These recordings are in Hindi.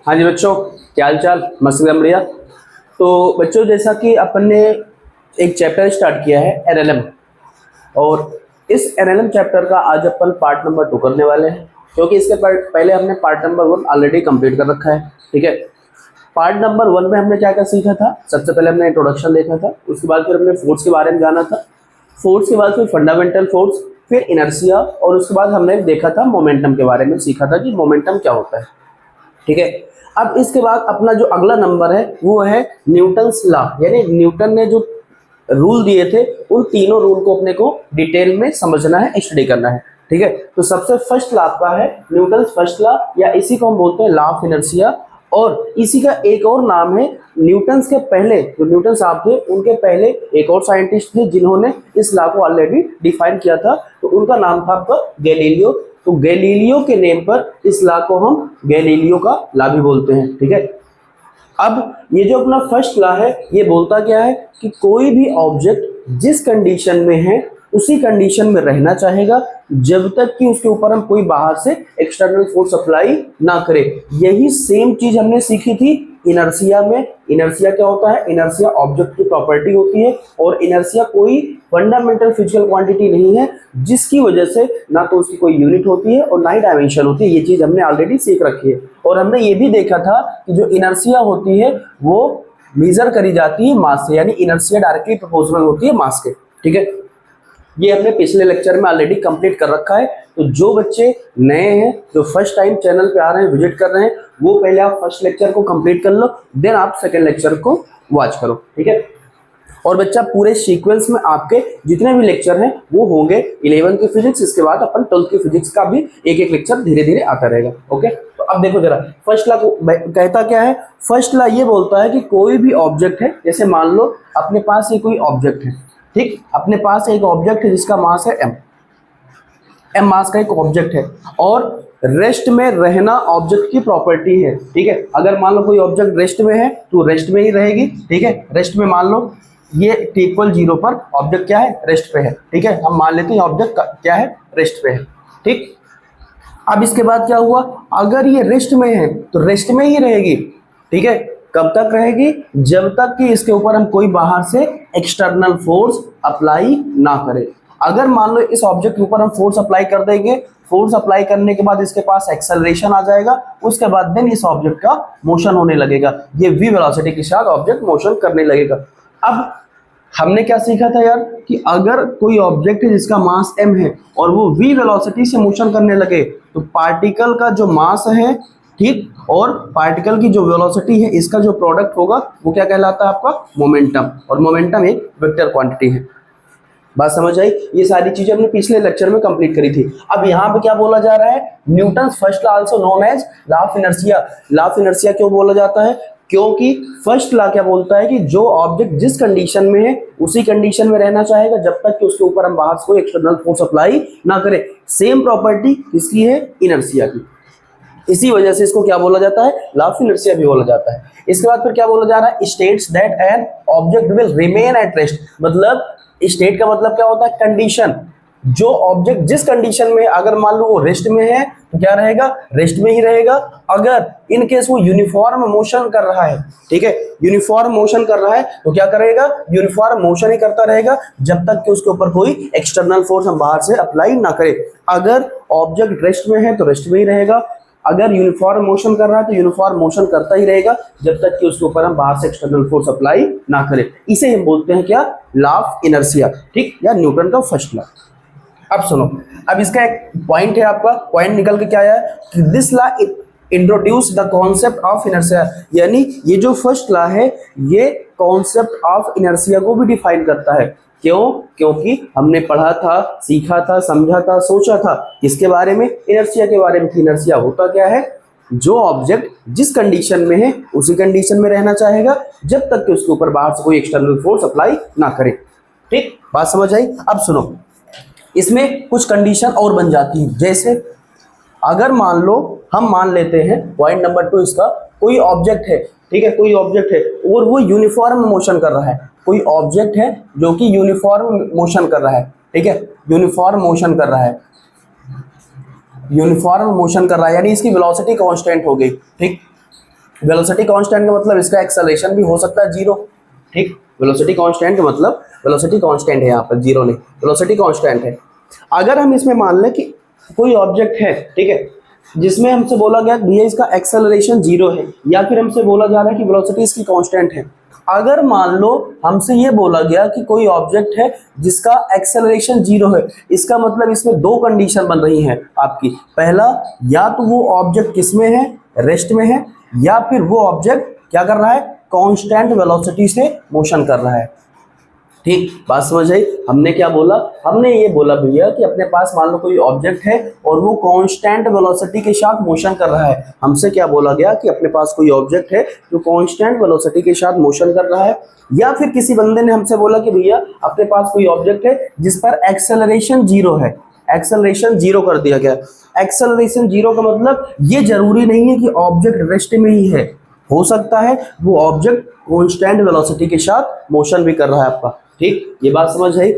हाँ जी बच्चों, क्या हाल चाल? मस्त एकदम बढ़िया। तो बच्चों, जैसा कि अपन ने एक चैप्टर स्टार्ट किया है एनएलएम, और इस एनएलएम चैप्टर का आज अपन पार्ट नंबर 2 करने वाले हैं, क्योंकि इसके पहले हमने पार्ट नंबर 1 ऑलरेडी कंप्लीट कर रखा है। ठीक है। पार्ट नंबर 1 में हमने क्या क्या सीखा था? सबसे पहले हमने इंट्रोडक्शन देखा था, उसके बाद फिर हमने फोर्स के बारे में जाना था, फोर्स के बाद फिर फंडामेंटल फोर्स, फिर इनर्शिया, और उसके बाद हमने देखा था मोमेंटम के बारे में, सीखा था कि मोमेंटम क्या होता है। ठीक है। अब इसके बाद अपना जो अगला नंबर है वो है न्यूटन्स लॉ, यानी न्यूटन ने जो रूल दिए थे उन तीनों रूल को अपने को डिटेल में समझना है, स्टडी करना है। ठीक है। तो सबसे फर्स्ट लॉ आपका है न्यूटन्स फर्स्ट लॉ, या इसी को हम बोलते हैं लॉ ऑफ इनर्शिया। और इसी का एक और नाम है, न्यूटन्स के पहले जो न्यूटन साहब थे उनके पहले एक और साइंटिस्ट थे जिन्होंने इस लॉ को ऑलरेडी डिफाइन किया था, तो उनका नाम था आपका गैलीलियो। तो गैलीलियो के नेम पर इस लॉ को हम गैलीलियो का लॉ भी बोलते हैं। ठीक है। अब ये जो अपना फर्स्ट लॉ है ये बोलता क्या है कि कोई भी ऑब्जेक्ट जिस कंडीशन में है उसी कंडीशन में रहना चाहेगा जब तक कि उसके ऊपर हम कोई बाहर से एक्सटर्नल फोर्स अप्लाई ना करें। यही सेम चीज हमने सीखी थी इनर्शिया में। इनर्शिया क्या होता है? इनर्शिया ऑब्जेक्ट की प्रॉपर्टी होती है, और इनर्शिया कोई फंडामेंटल फिजिकल क्वांटिटी नहीं है जिसकी वजह से ना तो उसकी कोई यूनिट होती है और ना ही डायमेंशन होती है। ये चीज हमने ऑलरेडी सीख रखी है। और हमने ये भी देखा था कि जो इनर्शिया होती है वो मेजर करी जाती है मास से, यानी इनर्शिया डायरेक्टली प्रोपोर्शनल होती है मास के। ठीक है। ये हमने पिछले लेक्चर में ऑलरेडी कंप्लीट कर रखा है। तो जो बच्चे नए हैं, जो फर्स्ट टाइम चैनल पे आ रहे हैं, विजिट कर रहे हैं, वो पहले आप फर्स्ट लेक्चर को कंप्लीट कर लो, देन आप सेकंड लेक्चर को वॉच करो। ठीक है। और बच्चा पूरे सीक्वेंस में आपके जितने भी लेक्चर हैं वो होंगे 11th की फिजिक्स, इसके बाद अपन 12th की फिजिक्स का भी एक एक लेक्चर धीरे धीरे आता रहेगा। ओके। तो अब देखो जरा, फर्स्ट लॉ कहता क्या है? फर्स्ट लॉ ये बोलता है कि कोई भी ऑब्जेक्ट है, जैसे मान लो अपने पास ये कोई ऑब्जेक्ट है, ठीक, अपने पास एक ऑब्जेक्ट है जिसका मास है एम मास का एक ऑब्जेक्ट है, और रेस्ट में रहना ऑब्जेक्ट की प्रॉपर्टी है। ठीक है। अगर मान लो कोई ऑब्जेक्ट रेस्ट में है तो रेस्ट में ही रहेगी। ठीक है। रेस्ट में मान लो ये t=0 पर ऑब्जेक्ट क्या है? रेस्ट पे है। ठीक है। हम मान लेते हैं ऑब्जेक्ट क्या है? रेस्ट पे है। ठीक। अब इसके बाद क्या हुआ? अगर ये रेस्ट में है तो रेस्ट में ही रहेगी। ठीक है। कब तक रहेगी? जब तक कि इसके ऊपर हम कोई बाहर से एक्सटर्नल फोर्स अप्लाई ना करें। अगर मान लो इस ऑब्जेक्ट के ऊपर हम फोर्स अप्लाई कर देंगे, फोर्स अप्लाई करने के बाद इसके पास एक्सेलरेशन आ जाएगा, उसके बाद देन इस ऑब्जेक्ट का मोशन होने लगेगा, ये v वेलोसिटी के साथ ऑब्जेक्ट मोशन करने लगेगा। अब हमने क्या सीखा था यार कि अगर कोई ऑब्जेक्ट है जिसका मास m है और वो v वेलोसिटी से मोशन करने लगे तो पार्टिकल का जो मास है, ठीक, और पार्टिकल की जो वेलोसिटी है, इसका जो प्रोडक्ट होगा वो क्या कहलाता है? आपका मोमेंटम। और मोमेंटम एक वेक्टर क्वांटिटी है। बात समझ आई? ये सारी चीजें हमने पिछले लेक्चर में कंप्लीट करी थी। अब यहाँ पे क्या बोला जा रहा है? Newton's first law also known as law of inertia. Law of inertia क्यों बोला जाता है? क्योंकि फर्स्ट लॉ क्या बोलता है कि जो ऑब्जेक्ट जिस कंडीशन में है उसी कंडीशन में रहना चाहेगा जब तक कि उसके ऊपर हम बाहर से कोई एक्सटर्नल फोर्स अप्लाई ना करें। सेम प्रॉपर्टी किसकी है? इनर्शिया की। इसी वजह से इसको क्या बोला जाता है? लॉ ऑफ इनर्शिया भी बोला जाता है। इसके बाद फिर क्या बोला जा रहा है? States that an object will remain at rest. मतलब स्टेट का मतलब क्या होता है? कंडीशन। जो ऑब्जेक्ट जिस कंडीशन में, अगर मान लो वो रेस्ट में है तो क्या रहेगा? रेस्ट में ही रहेगा। अगर इन केस वो यूनिफॉर्म मोशन कर रहा है, ठीक है, यूनिफॉर्म मोशन कर रहा है तो क्या करेगा? यूनिफॉर्म मोशन ही करता रहेगा जब तक कि उसके ऊपर कोई एक्सटर्नल फोर्स हम बाहर से अप्लाई ना करें। अगर ऑब्जेक्ट रेस्ट में है तो रेस्ट में ही रहेगा, अगर यूनिफॉर्म मोशन कर रहा है तो यूनिफॉर्म मोशन करता ही रहेगा जब तक कि उसके ऊपर हम बाहर से एक्सटर्नल फोर्स अप्लाई ना करें। इसे हम बोलते हैं क्या? Law of inertia. ठीक, या न्यूटन का फर्स्ट लॉ। अब सुनो, अब इसका एक पॉइंट है, आपका पॉइंट निकल के क्या आया कि this law introduce the concept of inertia, यानी ये जो फर्स्ट लॉ है ये कॉन्सेप्ट ऑफ इनर्शिया को भी डिफाइन करता है। क्यों? क्योंकि हमने पढ़ा था, सीखा था, समझा था, सोचा था किसके बारे में? इनर्शिया के बारे में। इनर्शिया होता क्या है? जो ऑब्जेक्ट जिस कंडीशन में है उसी कंडीशन में रहना चाहेगा जब तक कि उसके ऊपर बाहर से कोई एक्सटर्नल फोर्स अप्लाई ना करे। ठीक, बात समझ आई? अब सुनो, इसमें कुछ कंडीशन और बन जाती है। जैसे अगर मान लो, हम मान लेते हैं पॉइंट नंबर 2 इसका, कोई ऑब्जेक्ट है, ठीक है, कोई ऑब्जेक्ट है और वो यूनिफॉर्म मोशन कर रहा है। कोई ऑब्जेक्ट है जो कि यूनिफॉर्म मोशन कर रहा है, ठीक है, यूनिफॉर्म मोशन कर रहा है। यूनिफॉर्म मोशन कर रहा है, यानी इसकी वेलोसिटी कांस्टेंट हो गई। ठीक, वेलोसिटी कांस्टेंट का मतलब इसका एक्सेलरेशन भी हो सकता है जीरो। ठीक, वेलोसिटी कांस्टेंट का मतलब वेलोसिटी कांस्टेंट है, यहाँ पर जीरो नहीं, वेलोसिटी कांस्टेंट है। अगर हम इसमें मान लें कि कोई ऑब्जेक्ट है, ठीक है, जिसमें हमसे बोला गया भैया इसका एक्सेलरेशन जीरो है, या फिर हमसे बोला जा रहा है कि वेलोसिटी इसकी कांस्टेंट है। अगर मान लो हमसे ये बोला गया कि कोई ऑब्जेक्ट है जिसका एक्सेलरेशन जीरो है, इसका मतलब इसमें दो कंडीशन बन रही हैं आपकी। पहला, या तो वो ऑब्जेक्ट किसमें है, रेस्ट में है, या फिर वो ऑब्जेक्ट क्या कर रहा है, कांस्टेंट वेलोसिटी से मोशन कर रहा है। ठीक, बात समझ आई। हमने क्या बोला, हमने ये बोला भैया कि अपने पास मान लो कोई ऑब्जेक्ट है और वो कांस्टेंट वेलोसिटी के साथ मोशन कर रहा है। हमसे क्या बोला गया कि अपने पास कोई ऑब्जेक्ट है जो कांस्टेंट वेलोसिटी के साथ मोशन कर रहा है, या फिर किसी बंदे ने हमसे बोला कि भैया अपने पास कोई ऑब्जेक्ट है जिस पर एक्सेलरेशन जीरो है, एक्सेलरेशन जीरो कर दिया गया। एक्सेलरेशन जीरो का मतलब ये जरूरी नहीं है कि ऑब्जेक्ट रेस्ट में ही है, हो सकता है वो ऑब्जेक्ट कांस्टेंट वेलोसिटी के साथ मोशन भी कर रहा है आपका। ठीक, ये बात समझ आई,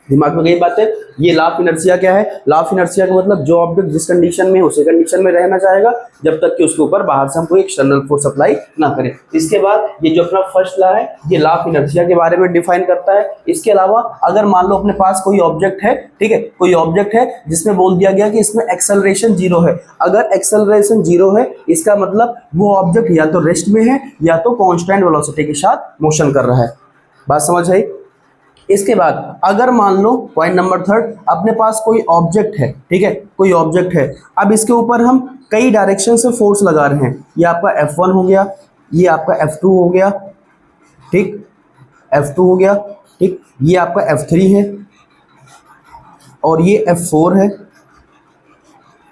दिमाग में गई बात है। ये लॉ ऑफ इनर्शिया क्या है, लॉ ऑफ इनर्शिया का मतलब जो ऑब्जेक्ट जिस कंडीशन में उसी कंडीशन में रहना चाहेगा जब तक कि उसके ऊपर बाहर से हम कोई एक्सटर्नल फोर्स अप्लाई ना करें। इसके बाद ये जो अपना फर्स्ट लॉ है ये लॉ ऑफ इनर्शिया के बारे में डिफाइन करता है। इसके अलावा अगर मान लो अपने पास कोई ऑब्जेक्ट है, ठीक है, कोई ऑब्जेक्ट है जिसमें बोल दिया गया कि इसमें एक्सेलरेशन जीरो है, अगर एक्सेलरेशन जीरो है इसका मतलब वो ऑब्जेक्ट या तो रेस्ट में है या तो कांस्टेंट वेलोसिटी के साथ मोशन कर रहा है। बात समझ आई। इसके बाद अगर मान लो पॉइंट नंबर थर्ड, अपने पास कोई ऑब्जेक्ट है, ठीक है, कोई ऑब्जेक्ट है, अब इसके ऊपर हम कई डायरेक्शन से फोर्स लगा रहे हैं। ये आपका F1 हो गया, ये आपका F2 हो गया, ठीक, F2 हो गया, ठीक, ये आपका F3 है और ये F4 है,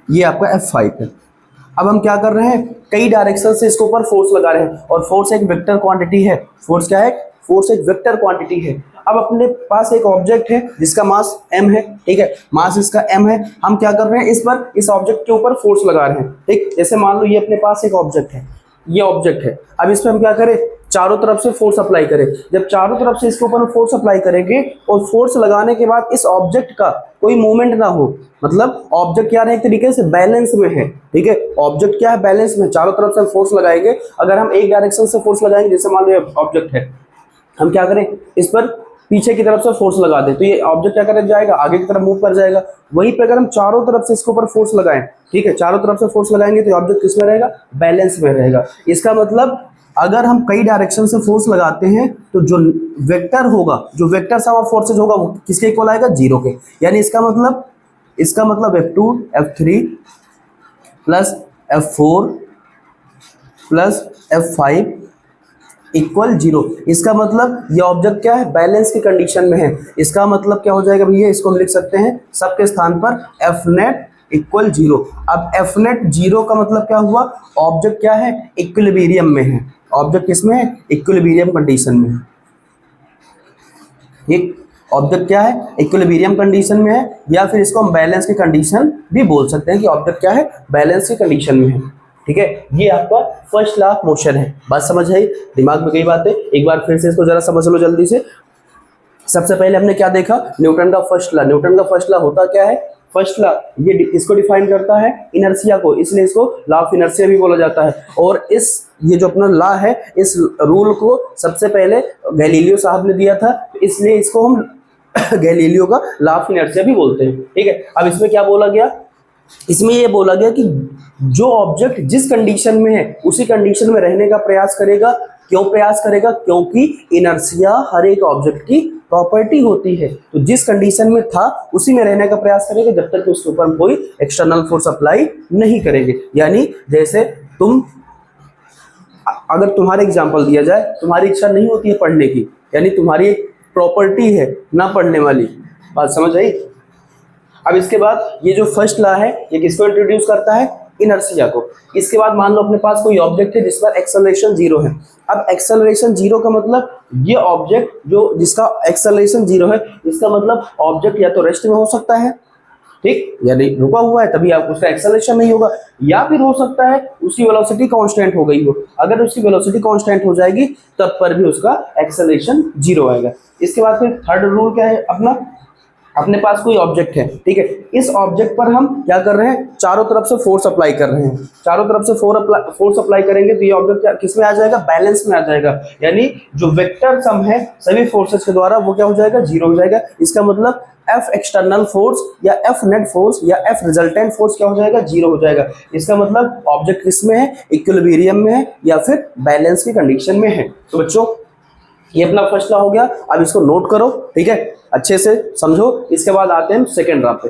ये आपका F5 है। अब हम क्या कर रहे हैं, कई डायरेक्शन से इसके ऊपर फोर्स लगा रहे हैं, और फोर्स एक वेक्टर क्वांटिटी है। फोर्स क्या है, फोर्स एक वेक्टर क्वांटिटी है। अब अपने पास एक ऑब्जेक्ट है जिसका मास m है, ठीक है, मास इसका m है। हम क्या कर रहे हैं, इस ऑब्जेक्ट के ऊपर फोर्स लगा रहे हैं। ठीक, जैसे मान लो ये अपने पास एक ऑब्जेक्ट है, ये ऑब्जेक्ट है, अब इस पर हम क्या करें, चारों तरफ से फोर्स अप्लाई करें। जब चारों तरफ से इसके ऊपर फोर्स अप्लाई करेंगे और फोर्स लगाने के बाद इस ऑब्जेक्ट का कोई मूवमेंट ना हो, मतलब ऑब्जेक्ट क्या है, एक तरीके से बैलेंस में है। ठीक है, ऑब्जेक्ट क्या है, बैलेंस में, चारों तरफ से फोर्स लगाएंगे। अगर हम एक डायरेक्शन से फोर्स लगाएंगे, जैसे मान लो ऑब्जेक्ट है, हम क्या करें, इस पर पीछे की तरफ से फोर्स लगा दें तो ये ऑब्जेक्ट क्या कर जाएगा, आगे की तरफ मूव कर जाएगा। वहीं पे अगर हम चारों तरफ से इसके ऊपर फोर्स लगाएं, ठीक है, चारों तरफ से फोर्स लगाएंगे तो ऑब्जेक्ट किस में रहेगा, बैलेंस में रहेगा। इसका मतलब अगर हम कई डायरेक्शन से फोर्स लगाते हैं तो जो वेक्टर होगा, जो वेक्टर सम ऑफ फोर्सेज होगा वो किसके इक्वल आएगा, जीरो के। यानी इसका मतलब F2 F3 plus F4 plus F5 equal zero. इसका मतलब ये ऑब्जेक्ट क्या है, बैलेंस की कंडीशन में है। इसका मतलब क्या हो जाएगा भैया, इसको हम लिख सकते हैं सबके स्थान पर एफ नेट इक्वल जीरो। अब एफ नेट जीरो का मतलब क्या हुआ, ऑब्जेक्ट क्या है, इक्विलिब्रियम में है। ऑब्जेक्ट किसमें है, इक्विलिब्रियम कंडीशन में है। ठीक, ऑब्जेक्ट क्या है, इक्विलिब्रियम कंडीशन में है, या फिर इसको हम बैलेंस की कंडीशन भी बोल सकते हैं कि ऑब्जेक्ट क्या है, बैलेंस की कंडीशन में है। ठीक है, ये आपका फर्स्ट लॉ ऑफ मोशन है। बात समझ आई, दिमाग में कई बातें, एक बार फिर से इसको जरा समझ लो जल्दी से। सबसे पहले हमने क्या देखा, न्यूटन का फर्स्ट लॉ। न्यूटन का फर्स्ट लॉ होता क्या है, फर्स्ट लॉ ये इसको डिफाइन करता है इनर्शिया को, इसलिए इसको लॉ ऑफ इनर्शिया भी बोला जाता है। और ये जो अपना लॉ है, इस रूल को सबसे पहले गैलीलियो साहब ने दिया था, इसलिए इसको हम गैलीलियो का लॉ ऑफ इनर्शिया भी बोलते हैं। ठीक है, अब इसमें क्या बोला गया, इसमें ये बोला गया कि जो ऑब्जेक्ट जिस कंडीशन में है उसी कंडीशन में रहने का प्रयास करेगा। क्यों प्रयास करेगा, क्योंकि इनर्शिया हर एक ऑब्जेक्ट की प्रॉपर्टी होती है। तो जिस कंडीशन में था उसी में रहने का प्रयास करेगा जब तक कि उसके ऊपर हम कोई एक्सटर्नल फोर्स अप्लाई नहीं करेंगे। यानी जैसे अगर तुम्हारे एग्जाम्पल दिया जाए, तुम्हारी इच्छा नहीं होती है पढ़ने की, यानी तुम्हारी एक प्रॉपर्टी है ना पढ़ने वाली। बात समझ आई। अब इसके बाद ये जो फर्स्ट लॉ है ये किसको इंट्रोड्यूस करता है, इनर्शिया को। इसके बाद मान लो अपने पास कोई ऑब्जेक्ट है जिस पर एक्सेलरेशन जीरो है। अब एक्सेलरेशन जीरो का मतलब ये ऑब्जेक्ट जो जिसका एक्सेलरेशन जीरो है, इसका मतलब ऑब्जेक्ट या तो रेस्ट में हो सकता है, ठीक, यानी रुका हुआ है तभी आप उसका एक्सेलरेशन नहीं होगा, या फिर हो सकता है उसकी वेलोसिटी कांस्टेंट हो गई हो। अगर उसकी वेलोसिटी कांस्टेंट हो जाएगी तब पर भी उसका एक्सेलरेशन जीरो आएगा। इसके बाद फिर थर्ड रूल क्या है अपना, अपने पास कोई ऑब्जेक्ट है, ठीक है, इस ऑब्जेक्ट पर हम क्या कर रहे हैं, चारों तरफ से फोर्स अप्लाई कर रहे हैं, चारों तरफ से फोर्स अप्लाई करेंगे तो ये ऑब्जेक्ट किस में आ जाएगा, बैलेंस में आ जाएगा, यानी जो वेक्टर सम है सभी फोर्सेस के द्वारा वो क्या हो जाएगा, जीरो हो जाएगा। इसका मतलब एफ एक्सटर्नल फोर्स या एफ नेट फोर्स या एफ रिजल्टेंट फोर्स क्या हो जाएगा, जीरो हो जाएगा। इसका मतलब ऑब्जेक्ट किस में है, इक्विलिब्रियम में है या फिर बैलेंस की कंडीशन में है। तो बच्चों ये अपना फर्स्ट लॉ हो गया, अब इसको नोट करो, ठीक है, अच्छे से समझो। इसके बाद आते हैं सेकेंड लॉ पे।